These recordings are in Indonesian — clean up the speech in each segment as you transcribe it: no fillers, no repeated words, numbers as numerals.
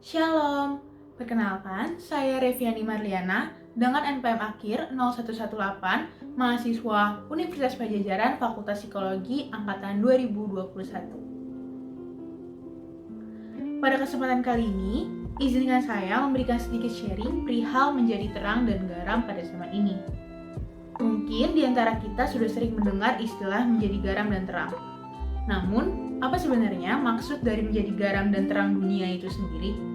Shalom, perkenalkan saya Reviani Marliana dengan NPM akhir 0118, mahasiswa Universitas Pajajaran Fakultas Psikologi Angkatan 2021. Pada kesempatan kali ini, izinkan saya memberikan sedikit sharing perihal menjadi terang dan garam pada zaman ini. Mungkin di antara kita sudah sering mendengar istilah menjadi garam dan terang. Namun, apa sebenarnya maksud dari menjadi garam dan terang dunia itu sendiri?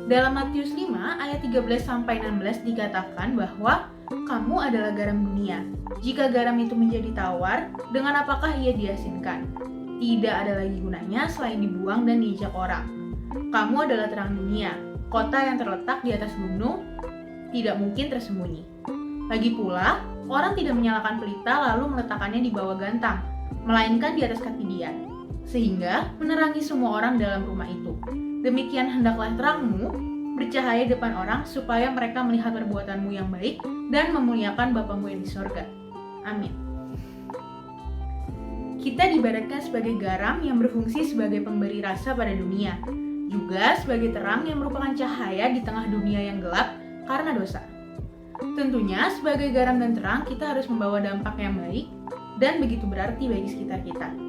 Dalam Matius 5 ayat 13-16 dikatakan bahwa kamu adalah garam dunia. Jika garam itu menjadi tawar, dengan apakah ia diasinkan? Tidak ada lagi gunanya selain dibuang dan diinjak orang. Kamu adalah terang dunia. Kota yang terletak di atas gunung tidak mungkin tersembunyi. Lagi pula, orang tidak menyalakan pelita lalu meletakkannya di bawah gantang, melainkan di atas kaki dia, sehingga menerangi semua orang dalam rumah itu. Demikian hendaklah terangmu bercahaya depan orang supaya mereka melihat perbuatanmu yang baik dan memuliakan Bapamu yang di sorga. Amin. Kita diibaratkan sebagai garam yang berfungsi sebagai pemberi rasa pada dunia, juga sebagai terang yang merupakan cahaya di tengah dunia yang gelap karena dosa. Tentunya sebagai garam dan terang kita harus membawa dampak yang baik dan begitu berarti bagi sekitar kita.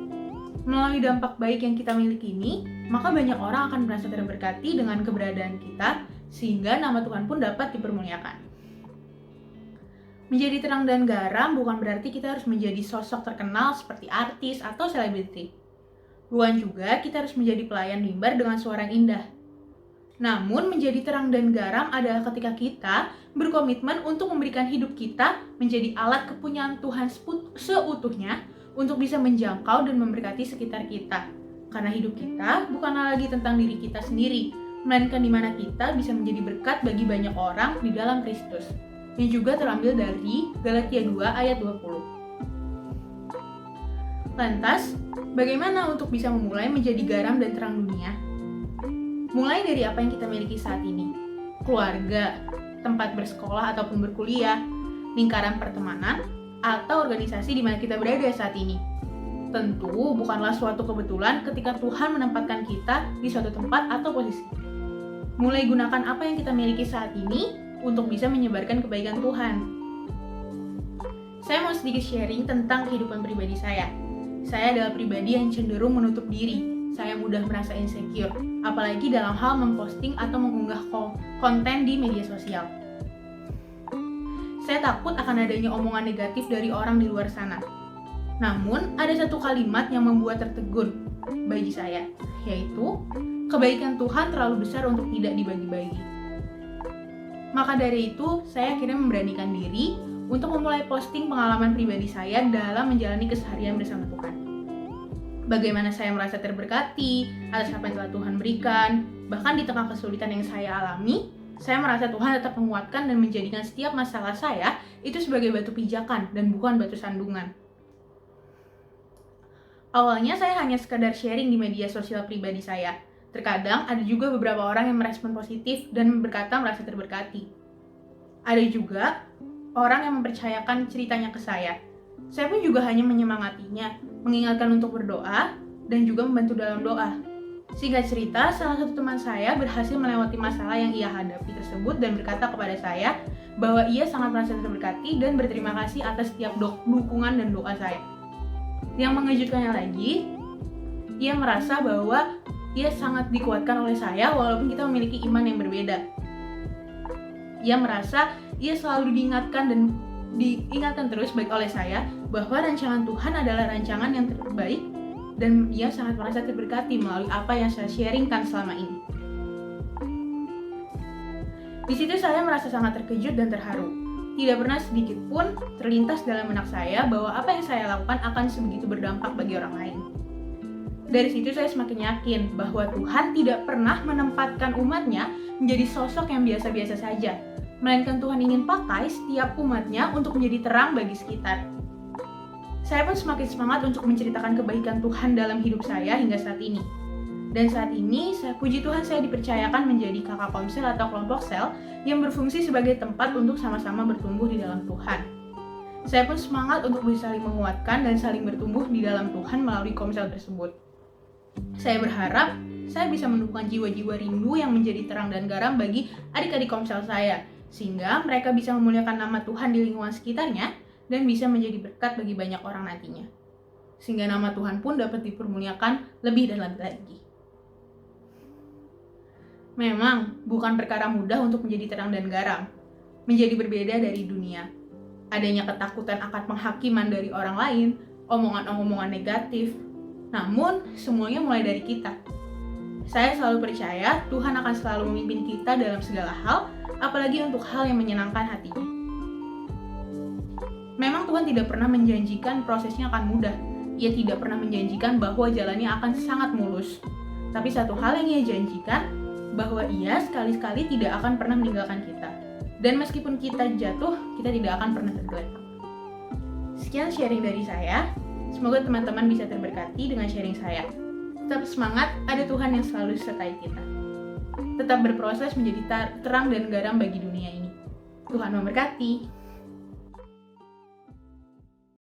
Melalui dampak baik yang kita miliki ini, maka banyak orang akan merasa terberkati dengan keberadaan kita, sehingga nama Tuhan pun dapat dipermuliakan. Menjadi terang dan garam bukan berarti kita harus menjadi sosok terkenal seperti artis atau selebriti. Bukan juga kita harus menjadi pelayan mimbar dengan suara yang indah. Namun menjadi terang dan garam adalah ketika kita berkomitmen untuk memberikan hidup kita menjadi alat kepunyaan Tuhan seutuhnya untuk bisa menjangkau dan memberkati sekitar kita. Karena hidup kita bukanlah lagi tentang diri kita sendiri, melainkan di mana kita bisa menjadi berkat bagi banyak orang di dalam Kristus. Yang juga terambil dari Galatia 2 ayat 20. Lantas, bagaimana untuk bisa memulai menjadi garam dan terang dunia? Mulai dari apa yang kita miliki saat ini, keluarga, tempat bersekolah ataupun berkuliah, lingkaran pertemanan, atau organisasi di mana kita berada saat ini. Tentu bukanlah suatu kebetulan ketika Tuhan menempatkan kita di suatu tempat atau posisi. Mulai gunakan apa yang kita miliki saat ini untuk bisa menyebarkan kebaikan Tuhan. Saya mau sedikit sharing tentang kehidupan pribadi saya. Saya adalah pribadi yang cenderung menutup diri. Saya mudah merasa insecure, apalagi dalam hal memposting atau mengunggah konten di media sosial. Saya takut akan adanya omongan negatif dari orang di luar sana. Namun, ada satu kalimat yang membuat tertegun bagi saya, yaitu kebaikan Tuhan terlalu besar untuk tidak dibagi-bagi. Maka dari itu, saya akhirnya memberanikan diri untuk memulai posting pengalaman pribadi saya dalam menjalani keseharian bersama Tuhan. Bagaimana saya merasa terberkati atas apa yang telah Tuhan berikan. Bahkan di tengah kesulitan yang saya alami, saya merasa Tuhan tetap menguatkan dan menjadikan setiap masalah saya itu sebagai batu pijakan dan bukan batu sandungan. Awalnya saya hanya sekadar sharing di media sosial pribadi saya. Terkadang ada juga beberapa orang yang merespon positif dan berkata merasa terberkati. Ada juga orang yang mempercayakan ceritanya ke saya. Saya pun juga hanya menyemangatinya, mengingatkan untuk berdoa, dan juga membantu dalam doa. Singkat cerita, salah satu teman saya berhasil melewati masalah yang ia hadapi tersebut dan berkata kepada saya bahwa ia sangat merasa terberkati dan berterima kasih atas setiap dukungan dan doa saya. Yang mengejutkannya lagi, ia merasa bahwa ia sangat dikuatkan oleh saya walaupun kita memiliki iman yang berbeda. Ia merasa ia selalu diingatkan terus baik oleh saya bahwa rancangan Tuhan adalah rancangan yang terbaik dan ia sangat merasa terberkati melalui apa yang saya sharingkan selama ini. Di situ saya merasa sangat terkejut dan terharu. Tidak pernah sedikit pun terlintas dalam benak saya bahwa apa yang saya lakukan akan sebegitu berdampak bagi orang lain. Dari situ saya semakin yakin bahwa Tuhan tidak pernah menempatkan umatnya menjadi sosok yang biasa-biasa saja, melainkan Tuhan ingin pakai setiap umatnya untuk menjadi terang bagi sekitar. Saya pun semakin semangat untuk menceritakan kebaikan Tuhan dalam hidup saya hingga saat ini. Dan saat ini, puji Tuhan saya dipercayakan menjadi kakak komsel atau kelompok sel yang berfungsi sebagai tempat untuk sama-sama bertumbuh di dalam Tuhan. Saya pun semangat untuk bisa saling menguatkan dan saling bertumbuh di dalam Tuhan melalui komsel tersebut. Saya berharap saya bisa menemukan jiwa-jiwa rindu yang menjadi terang dan garam bagi adik-adik komsel saya, sehingga mereka bisa memuliakan nama Tuhan di lingkungan sekitarnya dan bisa menjadi berkat bagi banyak orang nantinya. Sehingga nama Tuhan pun dapat dipermuliakan lebih dan lebih lagi. Memang bukan perkara mudah untuk menjadi terang dan garam, menjadi berbeda dari dunia. Adanya ketakutan akan penghakiman dari orang lain, omongan-omongan negatif. Namun, semuanya mulai dari kita. Saya selalu percaya Tuhan akan selalu memimpin kita dalam segala hal, apalagi untuk hal yang menyenangkan hatinya. Memang Tuhan tidak pernah menjanjikan prosesnya akan mudah. Ia tidak pernah menjanjikan bahwa jalannya akan sangat mulus. Tapi satu hal yang Ia janjikan, bahwa Ia sekali-sekali tidak akan pernah meninggalkan kita. Dan meskipun kita jatuh, kita tidak akan pernah tergeletak. Sekian sharing dari saya. Semoga teman-teman bisa terberkati dengan sharing saya. Tetap semangat, ada Tuhan yang selalu sertai kita. Tetap berproses menjadi terang dan garam bagi dunia ini. Tuhan memberkati.